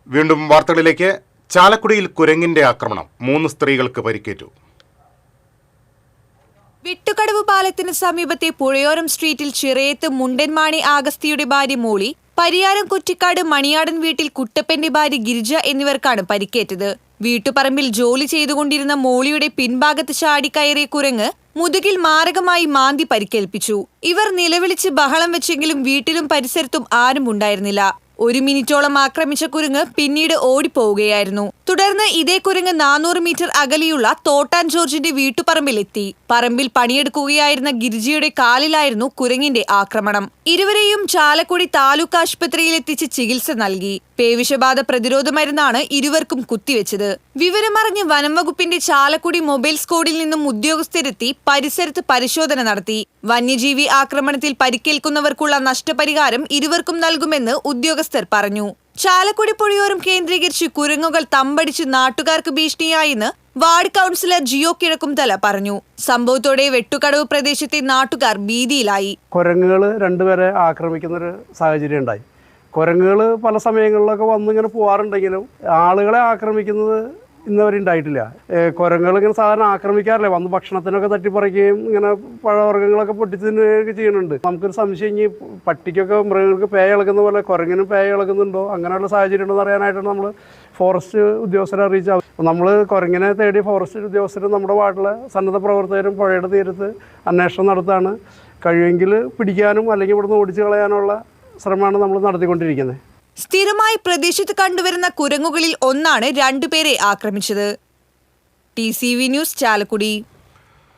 വീണ്ടും വാർത്തകളിലേക്ക്. ചാലക്കുടിയിൽ കുരങ്ങിന്റെ ആക്രമണം, 3 സ്ത്രീകൾക്ക് പരിക്കേറ്റു. വെട്ടുകടവ് പാലത്തിന് സമീപത്തെ പുഴയോരം സ്ട്രീറ്റിൽ ചിറയത്ത് മുണ്ടൻമാണി ആഗസ്തിയുടെ ഭാര്യ മോളി, പരിയാരം കുറ്റിക്കാട് മണിയാടൻ വീട്ടിൽ കുട്ടപ്പന്റെ ഭാര്യ ഗിരിജ എന്നിവർക്കാണ് പരിക്കേറ്റത്. വീട്ടുപറമ്പിൽ ജോലി ചെയ്തുകൊണ്ടിരുന്ന മോളിയുടെ പിൻഭാഗത്ത് ചാടിക്കയറിയ കുരങ്ങ് മുതുകിൽ മാരകമായി മാന്തി പരിക്കേൽപ്പിച്ചു. ഇവർ നിലവിളിച്ച് ബഹളം വെച്ചെങ്കിലും വീട്ടിലും പരിസരത്തും ആരും ഉണ്ടായിരുന്നില്ല. 1 മിനിറ്റോളം ആക്രമിച്ച കുരങ്ങ് പിന്നീട് ഓടിപ്പോവുകയായിരുന്നു. തുടർന്ന് ഇതേ കുരങ്ങ് 400 മീറ്റർ അകലെയുള്ള തോട്ടാൻ ജോർജിന്റെ വീട്ടുപറമ്പിലെത്തി. പറമ്പിൽ പണിയെടുക്കുകയായിരുന്ന ഗിരിജയുടെ കാലിലായിരുന്നു കുരങ്ങിന്റെ ആക്രമണം. ഇരുവരെയും ചാലക്കുടി താലൂക്ക് ആശുപത്രിയിലെത്തിച്ച് ചികിത്സ നൽകി. പേവിഷബാധ പ്രതിരോധ മരുന്നാണ് ഇരുവർക്കും കുത്തിവെച്ചത്. വിവരമറിഞ്ഞ് വനം വകുപ്പിന്റെ ചാലക്കുടി മൊബൈൽ സ്ക്വാഡിൽ നിന്നും ഉദ്യോഗസ്ഥരെത്തി പരിസരത്ത് പരിശോധന നടത്തി. വന്യജീവി ആക്രമണത്തിൽ പരിക്കേൽക്കുന്നവർക്കുള്ള നഷ്ടപരിഹാരം ഇരുവർക്കും നൽകുമെന്ന് ഉദ്യോഗസ്ഥർ പറഞ്ഞു. ചാലക്കുടി പുഴയോരം കേന്ദ്രീകരിച്ച് കുരങ്ങുകൾ തമ്പടിച്ച് നാട്ടുകാർക്ക് ഭീഷണിയായെന്ന് വാർഡ് കൗൺസിലർ ജിയോ കിഴക്കുംതല പറഞ്ഞു. സംഭവത്തോടെ വെട്ടുകടവ് പ്രദേശത്തെ നാട്ടുകാർ ഭീതിയിലായി. കുരങ്ങുകൾ രണ്ടുപേരെ ആക്രമിക്കുന്ന ഒരു സാഹചര്യം ഉണ്ടായി. കുരങ്ങുകൾ പല സമയങ്ങളിലൊക്കെ വന്നിങ്ങനെ പോകാറുണ്ടെങ്കിലും ആളുകളെ ആക്രമിക്കുന്നത് ഇന്നുവരെ ഉണ്ടായിട്ടില്ല. കുരങ്ങുകൾ ഇങ്ങനെ സാധാരണ ആക്രമിക്കാറില്ല, വന്ന് ഭക്ഷണത്തിനൊക്കെ തട്ടിപ്പറിക്കുകയും ഇങ്ങനെ പഴവർഗ്ഗങ്ങളൊക്കെ പൊട്ടിത്തിന്നുകയൊക്കെ ചെയ്യുന്നുണ്ട്. നമുക്കൊരു സംശയം, ഇനി പട്ടിക്കൊക്കെ മൃഗങ്ങൾക്ക് പേയ ഇളക്കുന്ന പോലെ കുരങ്ങിനും പേയ ഇളക്കുന്നുണ്ടോ, അങ്ങനെയുള്ള സാഹചര്യം ഉണ്ടെന്ന് അറിയാനായിട്ടാണ് നമ്മൾ ഫോറസ്റ്റ് ഉദ്യോഗസ്ഥരെ അറിയിച്ചത്. നമ്മൾ കുരങ്ങിനെ തേടി ഫോറസ്റ്റ് ഉദ്യോഗസ്ഥരും നമ്മുടെ വാർഡിലെ സന്നദ്ധ പ്രവർത്തകരും പുഴയുടെ തീരത്ത് അന്വേഷണം നടത്താണ്. കഴിയുമെങ്കിൽ പിടിക്കാനും അല്ലെങ്കിൽ ഇവിടുന്ന് ഓടിച്ചു കളയാനുള്ള ശ്രമമാണ് നമ്മൾ നടത്തിക്കൊണ്ടിരിക്കുന്നത്. സ്ഥിരമായി പ്രദേശത്ത് കണ്ടുവരുന്ന കുരങ്ങുകളിൽ ഒന്നാണ് 2 പേരെ ആക്രമിച്ചത്. TCV news, Chalakudy.